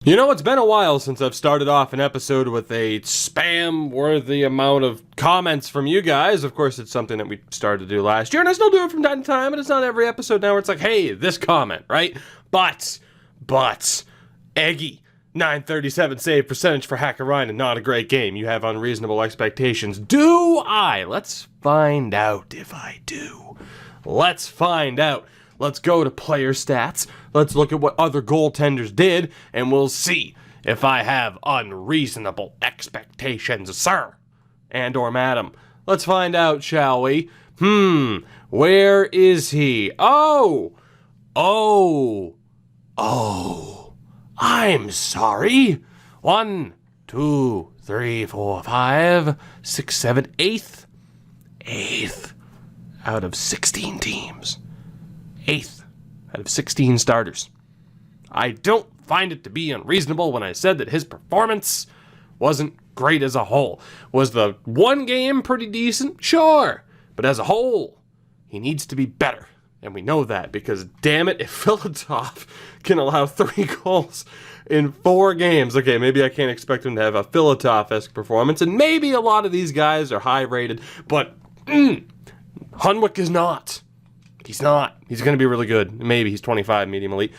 You know, it's been a while since I've started off an episode with a spam-worthy amount of comments from you guys. Of course, it's something that we started to do last year, and I still do it from time to time, but it's not every episode now where it's like, hey, this comment, right? But, Eggy, 937 save percentage for Hakkarainen, not a great game. You have unreasonable expectations. Do I? Let's find out if I do. Let's find out. Let's go to player stats. Let's look at what other goaltenders did, and we'll see if I have unreasonable expectations, sir and or madam. Let's find out, shall we? Where is he? Oh, I'm sorry. 1, 2, 3, 4, 5, 6, 7, 8th out of 16 teams. 8th out of 16 starters. I don't find it to be unreasonable when I said that his performance wasn't great as a whole. Was the one game pretty decent? Sure. But as a whole, he needs to be better. And we know that because, damn it, if Filatov can allow 3 goals in 4 games, okay, maybe I can't expect him to have a Filatov-esque performance, and maybe a lot of these guys are high-rated, but Hunwick is not. He's not. He's going to be really good. Maybe he's 25, medium elite.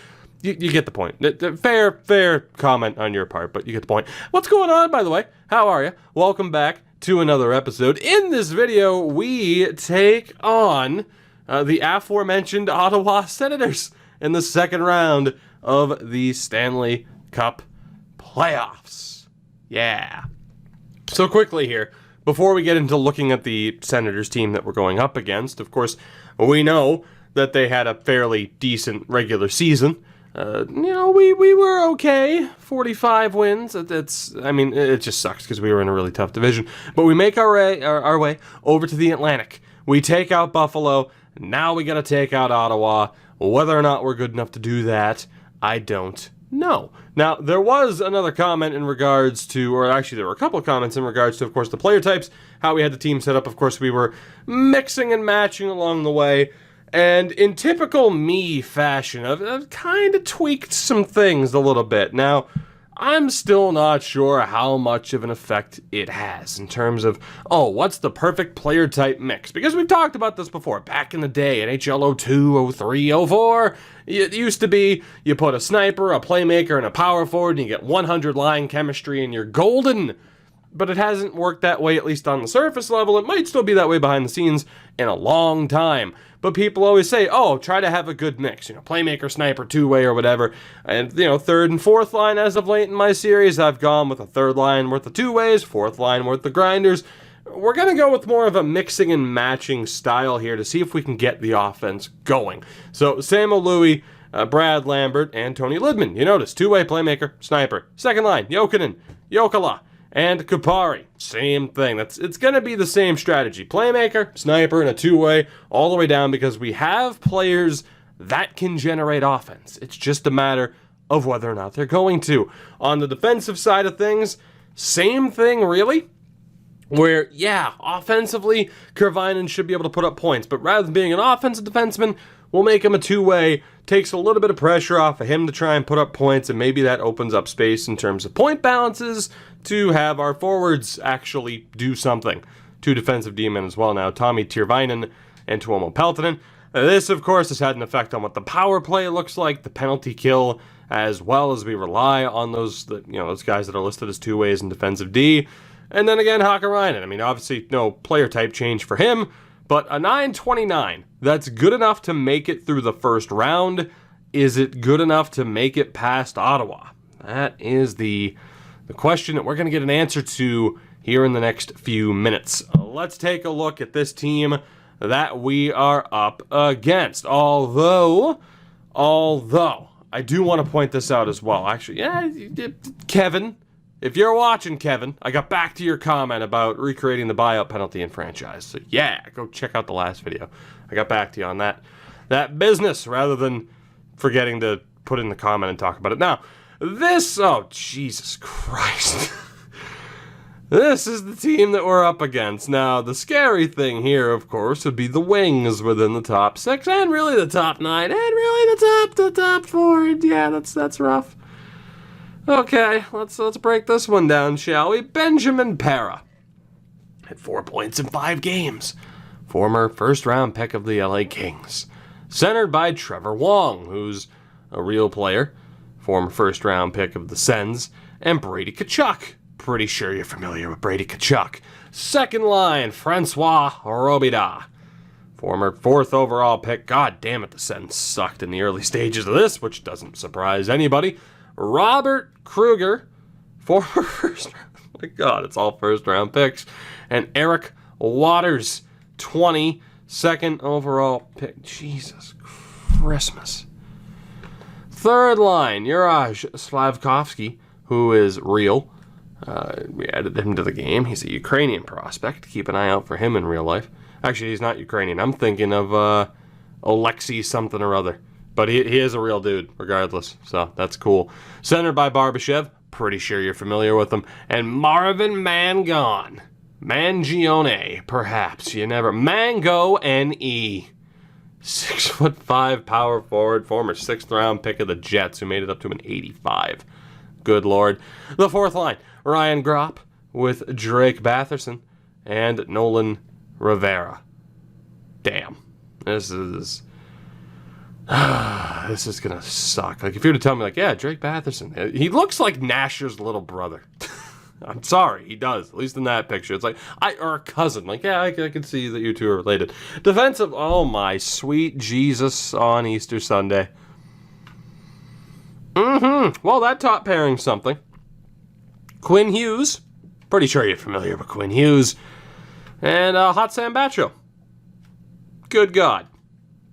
You get the point. Fair comment on your part, but you get the point. What's going on, by the way? How are you? Welcome back to another episode. In this video, we take on the aforementioned Ottawa Senators in the second round of the Stanley Cup playoffs. Yeah. So quickly here, before we get into looking at the Senators team that we're going up against, of course, we know that they had a fairly decent regular season. We were okay. 45 wins. It just sucks because we were in a really tough division. But we make our way over to the Atlantic. We take out Buffalo. Now we got to take out Ottawa. Whether or not we're good enough to do that, I don't know. Now, there was another comment in regards to, or actually there were a couple of comments in regards to, of course, the player types, how we had the team set up. Of course, we were mixing and matching along the way. And in typical me fashion, I've kind of tweaked some things a little bit. Now, I'm still not sure how much of an effect it has in terms of, what's the perfect player type mix? Because we've talked about this before. Back in the day, NHL 02, 03, 04, it used to be you put a sniper, a playmaker, and a power forward, and you get 100 line chemistry, and you're golden. But it hasn't worked that way, at least on the surface level. It might still be that way behind the scenes in a long time. But people always say, try to have a good mix. Playmaker, sniper, two-way, or whatever. And, third and fourth line as of late in my series, I've gone with a third line worth of two-ways, fourth line worth of grinders. We're going to go with more of a mixing and matching style here to see if we can get the offense going. So, Sam O'Louis, Brad Lambert, and Tony Lidman. You notice, two-way playmaker, sniper. Second line, Jokinen, Jokala, and Kupari, same thing. It's going to be the same strategy. Playmaker, sniper, and a two-way all the way down because we have players that can generate offense. It's just a matter of whether or not they're going to. On the defensive side of things, same thing really. Where, offensively, Kervainen should be able to put up points, but rather than being an offensive defenseman, we'll make him a two-way, takes a little bit of pressure off of him to try and put up points, and maybe that opens up space in terms of point balances to have our forwards actually do something. 2 defensive D-men as well now, Tommy Tervainen and Tuomo Peltonen. This, of course, has had an effect on what the power play looks like, the penalty kill, as well as we rely on those guys that are listed as two-ways in defensive D. And then again, Hakkarainen. Obviously, no player type change for him, but a 929, that's good enough to make it through the first round. Is it good enough to make it past Ottawa? That is the question that we're going to get an answer to here in the next few minutes. Let's take a look at this team that we are up against. Although, I do want to point this out as well. Actually, Kevin, if you're watching, Kevin, I got back to your comment about recreating the buyout penalty in franchise. So go check out the last video. I got back to you on that business rather than forgetting to put in the comment and talk about it. Now, Jesus Christ. This is the team that we're up against. Now, the scary thing here, of course, would be the wings within the top 6 and really the top 9 and really the top 4. Yeah, that's rough. Okay, let's break this one down, shall we? Benjamin Para had 4 points in 5 games. Former first-round pick of the LA Kings. Centered by Trevor Wong, who's a real player. Former first-round pick of the Sens. And Brady Tkachuk. Pretty sure you're familiar with Brady Tkachuk. Second line, Francois Robida. Former 4th overall pick. God damn it, the Sens sucked in the early stages of this, which doesn't surprise anybody. Robert Kruger, former first round. Oh my God, it's all first round picks. And Eric Waters, 22nd overall pick. Jesus Christmas. Third line, Juraj Slavkovsky, who is real. We added him to the game. He's a Ukrainian prospect. Keep an eye out for him in real life. Actually, he's not Ukrainian. I'm thinking of Alexei something or other. But he is a real dude, regardless. So that's cool. Centered by Barbashev. Pretty sure you're familiar with him. And Marvin Mangione, perhaps. You never. Mango N.E. 6'5" power forward. Former 6th round pick of the Jets, who made it up to an 85. Good Lord. The fourth line. Ryan Gropp with Drake Batherson and Nolan Rivera. Damn. This is gonna suck. Like, if you were to tell me, like, yeah, Drake Batherson, he looks like Nasher's little brother. I'm sorry, he does. At least in that picture. It's like, or a cousin. Like, yeah, I can see that you two are related. Defensive, oh my sweet Jesus on Easter Sunday. Well, that top pairing's something. Quinn Hughes. Pretty sure you're familiar with Quinn Hughes. And Hot Sam Bacho. Good God.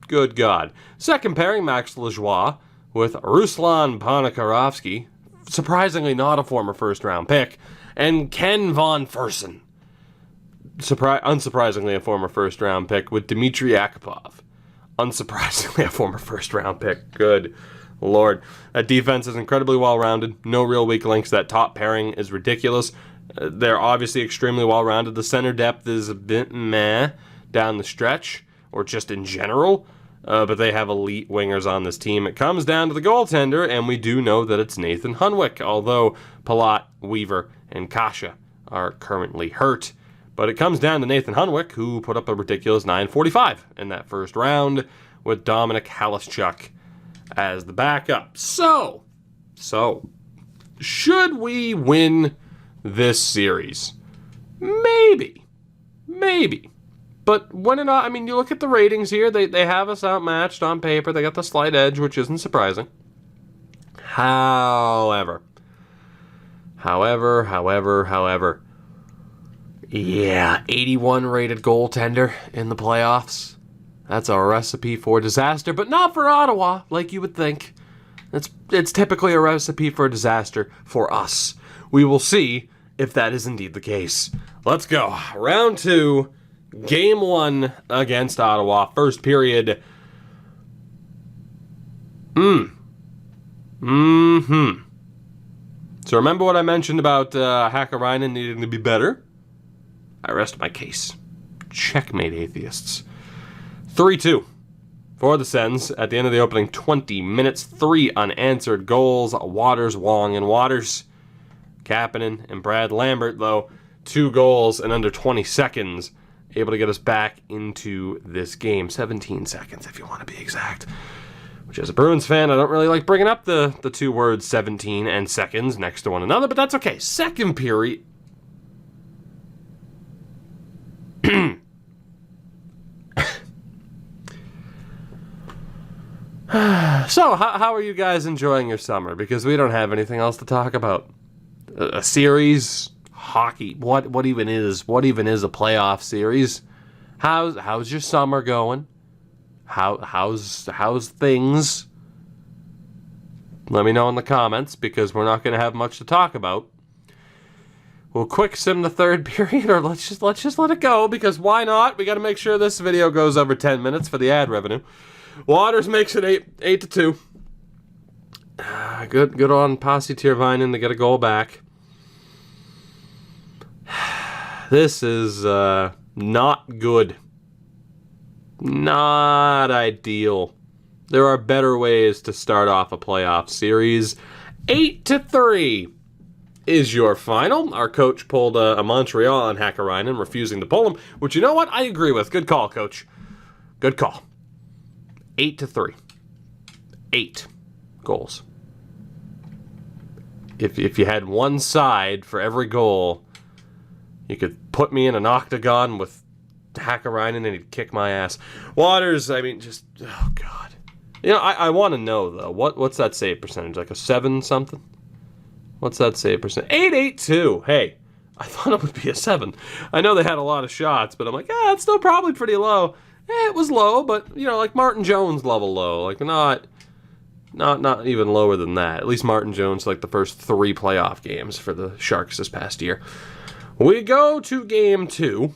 Good God. Second pairing, Max Lajoie with Ruslan Ponikarovsky. Surprisingly not a former first-round pick. And Ken Von Fersen. Unsurprisingly a former first-round pick with Dmitry Akupov. Unsurprisingly a former first-round pick. Good Lord. That defense is incredibly well-rounded. No real weak links. That top pairing is ridiculous. They're obviously extremely well-rounded. The center depth is a bit meh down the stretch, or just in general. But they have elite wingers on this team. It comes down to the goaltender, and we do know that it's Nathan Hunwick, although Palat, Weaver, and Kasha are currently hurt. But it comes down to Nathan Hunwick, who put up a ridiculous .945 in that first round, with Dominic Halischuk as the backup. So, should we win this series? Maybe. But when and I mean, you look at the ratings here, they have us outmatched on paper. They got the slight edge, which isn't surprising. However. Yeah, 81 rated goaltender in the playoffs. That's a recipe for disaster, but not for Ottawa, like you would think. It's typically a recipe for disaster for us. We will see if that is indeed the case. Let's go. Round 2. Game 1 against Ottawa. First period. So remember what I mentioned about Hakkarainen needing to be better? I rest my case. Checkmate, atheists. 3-2 for the Sens at the end of the opening 20 minutes. 3 unanswered goals. Waters, Wong, and Waters. Kapanen and Brad Lambert, though, 2 goals in under 20 seconds. Able to get us back into this game. 17 seconds, if you want to be exact. Which, as a Bruins fan, I don't really like bringing up the 2 words 17 and seconds next to one another, but that's okay. Second period. So, how are you guys enjoying your summer? Because we don't have anything else to talk about. A series, hockey. What even is a playoff series? How's your summer going? How's things? Let me know in the comments, because we're not going to have much to talk about. We'll quick sim the third period, or let's just let it go, because why not? We got to make sure this video goes over 10 minutes for the ad revenue. Waters makes it 8-2. Good on Pasi Tiervainen to get a goal back. This is not good. Not ideal. There are better ways to start off a playoff series, 8-3 is your final. Our coach pulled a Montreal on Hakkarainen, refusing to pull him, which, you know what, I agree with. Good call, coach. Good call. 8-3. 8 goals. If you had one side for every goal, you could put me in an octagon with Hakkarainen and he'd kick my ass. Waters, I mean, just, oh, God. You know, I want to know, though, what's that save percentage? Like a 7-something? What's that save percent? 882. Hey, I thought it would be a 7. I know they had a lot of shots, but I'm like, it's still probably pretty low. It was low, but, you know, like Martin Jones level low. Like, not even lower than that. At least Martin Jones, like the first 3 playoff games for the Sharks this past year. We go to game 2.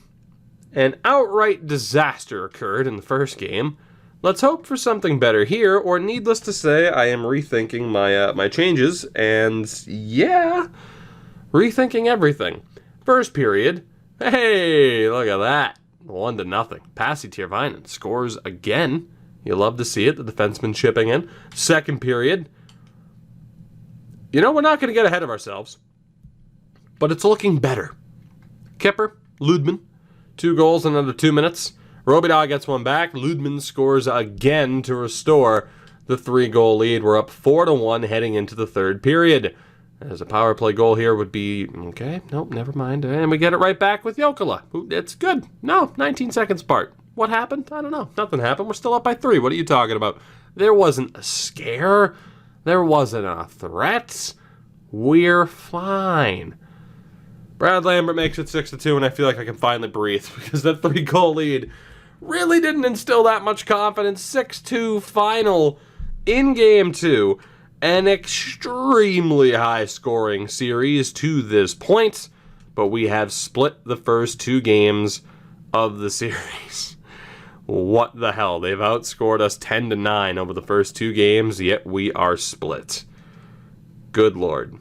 An outright disaster occurred in the first game. Let's hope for something better here, or needless to say, I am rethinking my changes, and yeah, rethinking everything. First period, hey, look at that, 1-0. Pasi Tiervainen scores again. You love to see it, the defenseman chipping in. Second period, you know, we're not going to get ahead of ourselves, but it's looking better. Kipper, Ludman, 2 goals in under 2 minutes. Robida gets one back. Ludman scores again to restore the 3-goal lead. We're up 4-1 heading into the third period. As a power play goal here would be, okay, nope, never mind. And we get it right back with Jokela. It's good. No, 19 seconds apart. What happened? I don't know. Nothing happened. We're still up by 3. What are you talking about? There wasn't a scare. There wasn't a threat. We're fine. Brad Lambert makes it 6-2, and I feel like I can finally breathe because that 3-goal lead really didn't instill that much confidence. 6-2 final in Game 2. An extremely high-scoring series to this point, but we have split the first 2 games of the series. What the hell? They've outscored us 10-9 over the first 2 games, yet we are split. Good Lord.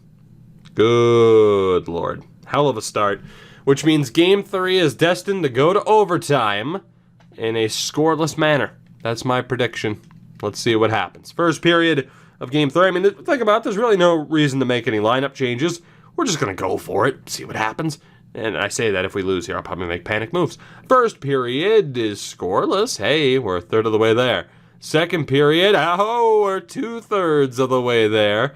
Good Lord. Hell of a start, which means Game 3 is destined to go to overtime in a scoreless manner. That's my prediction. Let's see what happens. First period of Game 3. I mean, think about it. There's really no reason to make any lineup changes. We're just going to go for it, see what happens. And I say that if we lose here, I'll probably make panic moves. First period is scoreless. Hey, we're a third of the way there. Second period, we're 2/3 of the way there.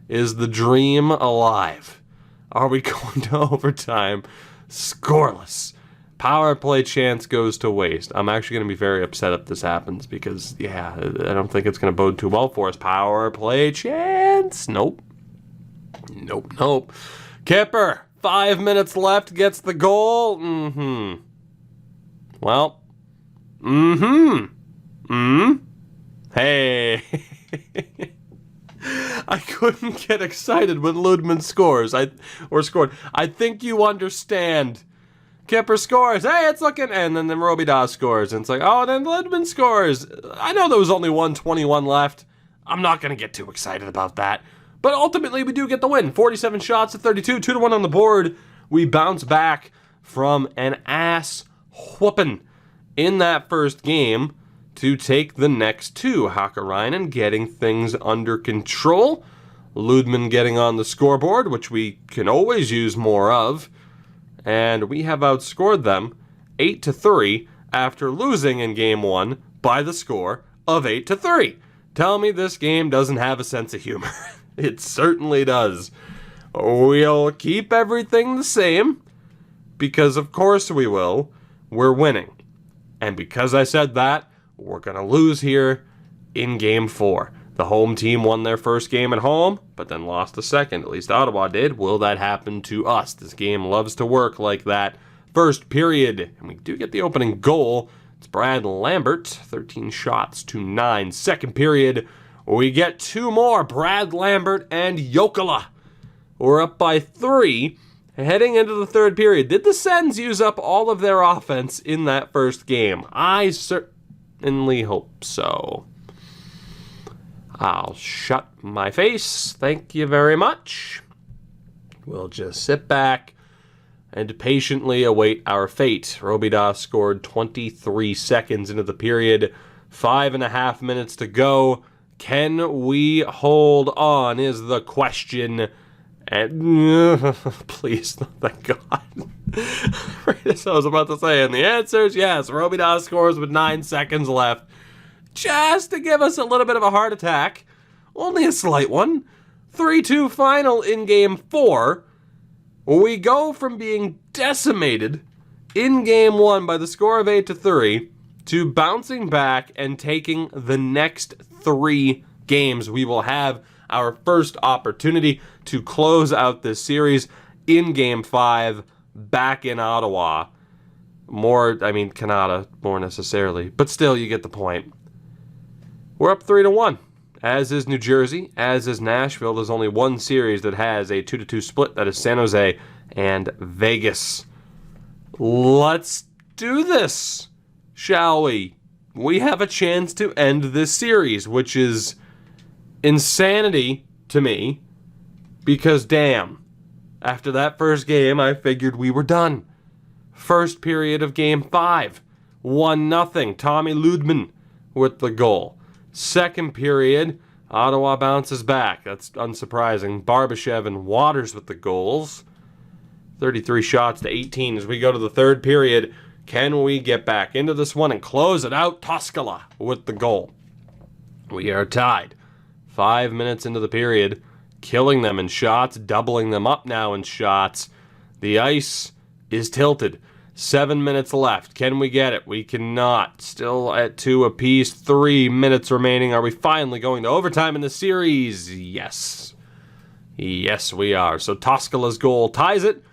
Is the dream alive? Are we going to overtime? Scoreless. Power play chance goes to waste. I'm actually going to be very upset if this happens because, yeah, I don't think it's going to bode too well for us. Power play chance. Nope. Nope. Kipper, 5 minutes left, gets the goal. Well, Hey. I couldn't get excited when Ludman scored. I think you understand. Kipper scores. Hey, it's looking. And then Robida scores. And it's like, oh, then Ludman scores. I know there was only 1:21 left. I'm not going to get too excited about that. But ultimately, we do get the win. 47 shots to 32, 2-1 on the board. We bounce back from an ass whooping in that first game to take the next 2. Hakkarainen getting things under control. Ludman getting on the scoreboard, which we can always use more of. And we have outscored them 8-3 after losing in Game 1 by the score of 8-3. Tell me this game doesn't have a sense of humor. It certainly does. We'll keep everything the same, because of course we will. We're winning. And because I said that, we're going to lose here in Game 4. The home team won their first game at home, but then lost the second. At least Ottawa did. Will that happen to us? This game loves to work like that. First period, and we do get the opening goal. It's Brad Lambert, 13 shots to 9. Second period, we get 2 more. Brad Lambert and Jokela. We're up by 3, heading into the third period. Did the Sens use up all of their offense in that first game? I certainly hope so. I'll shut my face. Thank you very much. We'll just sit back and patiently await our fate. Robida scored 23 seconds into the period. 5.5 minutes to go. Can we hold on is the question. And please, thank God. Right as I was about to say, and the answer is yes. Robida scores with 9 seconds left. Just to give us a little bit of a heart attack. Only a slight one. 3-2 final in Game 4. We go from being decimated in Game 1 by the score of 8-3 to bouncing back and taking the next 3 games. We will have our first opportunity to close out this series in Game 5 back in Ottawa. Canada, more necessarily. But still, you get the point. We're up 3-1. As is New Jersey, as is Nashville. There's only one series that has a 2-2 split. That is San Jose and Vegas. Let's do this, shall we? We have a chance to end this series, which is insanity to me. Because damn, after that first game, I figured we were done. First period of Game 5, 1-0. Tommy Ludman with the goal. Second period, Ottawa bounces back. That's unsurprising. Barbashev and Waters with the goals. 33 shots to 18 as we go to the third period. Can we get back into this one and close it out? Toskala with the goal. We are tied. 5 minutes into the period. Killing them in shots, doubling them up now in shots. The ice is tilted. 7 minutes left. Can we get it? We cannot. Still at 2 apiece. 3 minutes remaining. Are we finally going to overtime in the series? Yes. Yes, we are. So Toskala's goal ties it.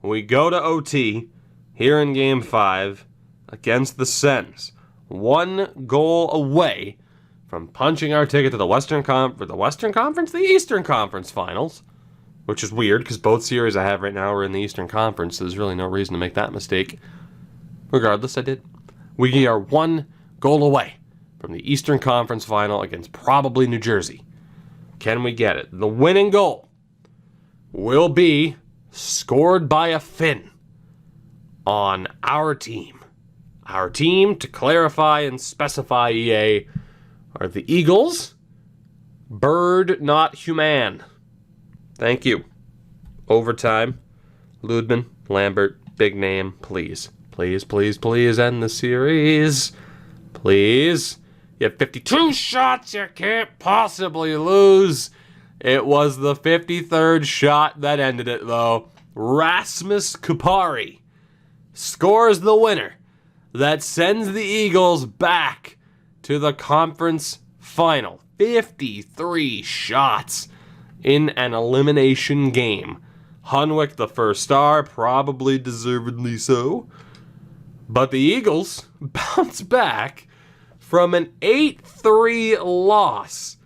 We go to OT here in Game 5 against the Sens. 1 goal away from punching our ticket to the the Eastern Conference Finals, which is weird because both series I have right now are in the Eastern Conference. So there's really no reason to make that mistake. Regardless, I did. We are 1 goal away from the Eastern Conference Final against probably New Jersey. Can we get it? The winning goal will be scored by a Finn on our team. Our team, to clarify and specify, EA, are the Eagles. Bird, not human. Thank you. Overtime. Ludman, Lambert, big name, please. Please, please, please end the series. Please. You have 52 shots you can't possibly lose. It was the 53rd shot that ended it, though. Rasmus Kupari scores the winner that sends the Eagles back to the conference final. 53 shots in an elimination game. Hunwick, the first star, probably deservedly so. But the Eagles bounce back from an 8-3 loss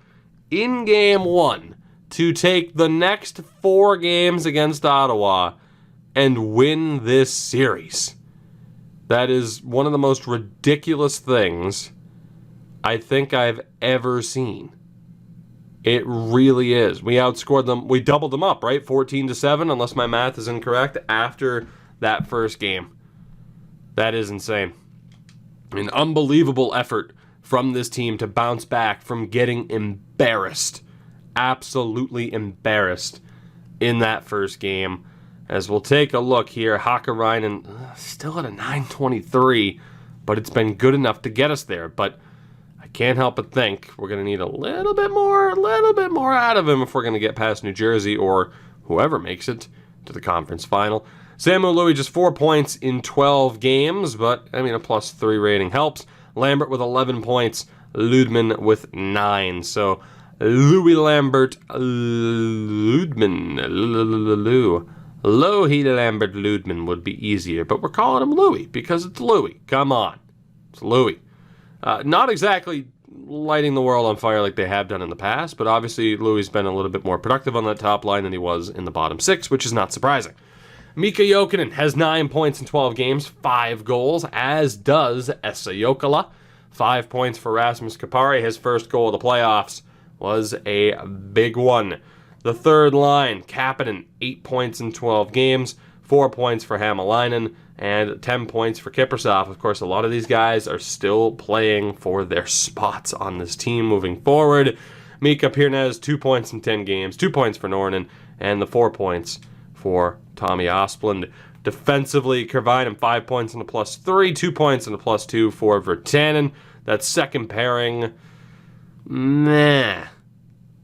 in Game 1 to take the next 4 games against Ottawa and win this series. That is one of the most ridiculous things I think I've ever seen. It really is. We outscored them. We doubled them up, right? 14-7, unless my math is incorrect, after that first game. That is insane. An unbelievable effort from this team to bounce back from getting embarrassed. Absolutely embarrassed in that first game. As we'll take a look here, Hakkarainen still at a 923, but it's been good enough to get us there. But I can't help but think we're going to need a little bit more out of him if we're going to get past New Jersey or whoever makes it to the conference final. Samu Louis just 4 points in 12 games, but a +3 rating helps. Lambert with 11 points, Ludman with 9. So Louis Lambert, Ludman, Louis Lambert Ludman would be easier, but we're calling him Louis because it's Louis. Come on, it's Louis. Not exactly lighting the world on fire like they have done in the past, but obviously Louis has been a little bit more productive on that top line than he was in the bottom 6, which is not surprising. Mika Jokinen has 9 points in 12 games, 5 goals, as does Esa Jokela. 5 points for Rasmus Kupari. His first goal of the playoffs was a big one. The third line, Kapanen, 8 points in 12 games, 4 points for Hamalainen, and 10 points for Kiprusoff. Of course, a lot of these guys are still playing for their spots on this team moving forward. Mika Pirnes, 2 points in 10 games, 2 points for Nornan, and the 4 points for Tommy Osplund. Defensively, Kervinen, 5 points and a +3, 2 points and a +2 for Virtanen. That second pairing, meh.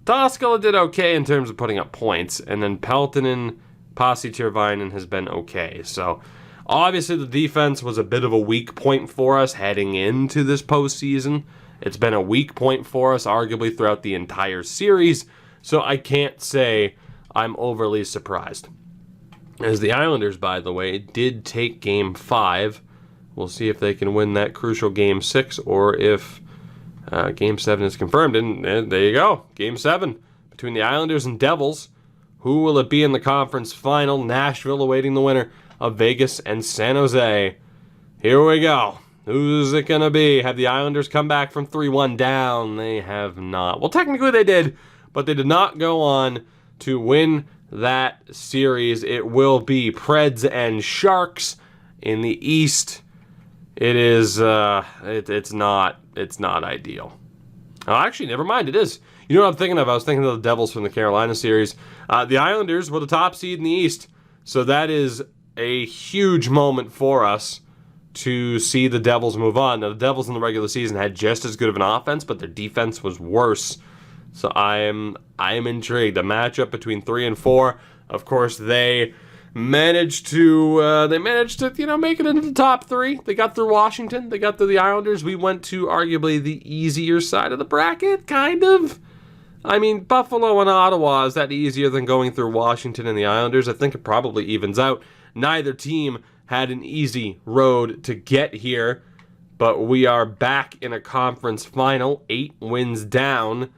Toskala did okay in terms of putting up points, and then Peltonen, Pasi Tervainen has been okay. So, obviously the defense was a bit of a weak point for us heading into this postseason. It's been a weak point for us, arguably, throughout the entire series, so I can't say I'm overly surprised. As the Islanders, by the way, did take Game 5. We'll see if they can win that crucial Game 6, or if Game 7 is confirmed. And there you go, Game 7 between the Islanders and Devils. Who will it be in the conference final? Nashville awaiting the winner of Vegas and San Jose. Here we go. Who's it going to be? Have the Islanders come back from 3-1 down? They have not. Well, technically they did, but they did not go on to win that series. It will be Preds and Sharks in the East. It is, it's not ideal. Oh, actually, never mind, it is. You know what I'm thinking of? I was thinking of the Devils from the Carolina series. The Islanders were the top seed in the East, so that is a huge moment for us to see the Devils move on. Now, the Devils in the regular season had just as good of an offense, but their defense was worse. So I am intrigued. The matchup between 3 and 4, of course, they managed to make it into the top 3. They got through Washington. They got through the Islanders. We went to arguably the easier side of the bracket, kind of. I mean, Buffalo and Ottawa, is that easier than going through Washington and the Islanders? I think it probably evens out. Neither team had an easy road to get here, but we are back in a conference final, 8 wins down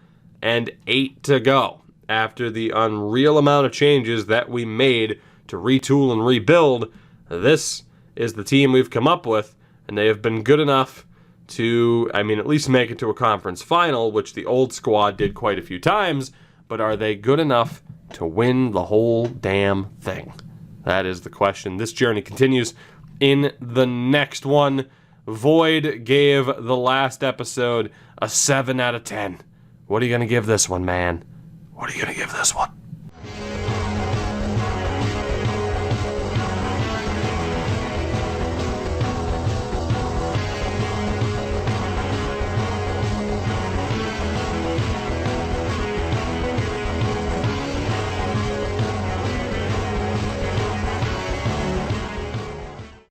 and 8 to go after the unreal amount of changes that we made to retool and rebuild. This is the team we've come up with, and they have been good enough to, at least make it to a conference final, which the old squad did quite a few times, but are they good enough to win the whole damn thing? That is the question. This journey continues in the next one. Void gave the last episode a 7 out of 10. What are you going to give this one, man? What are you going to give this one?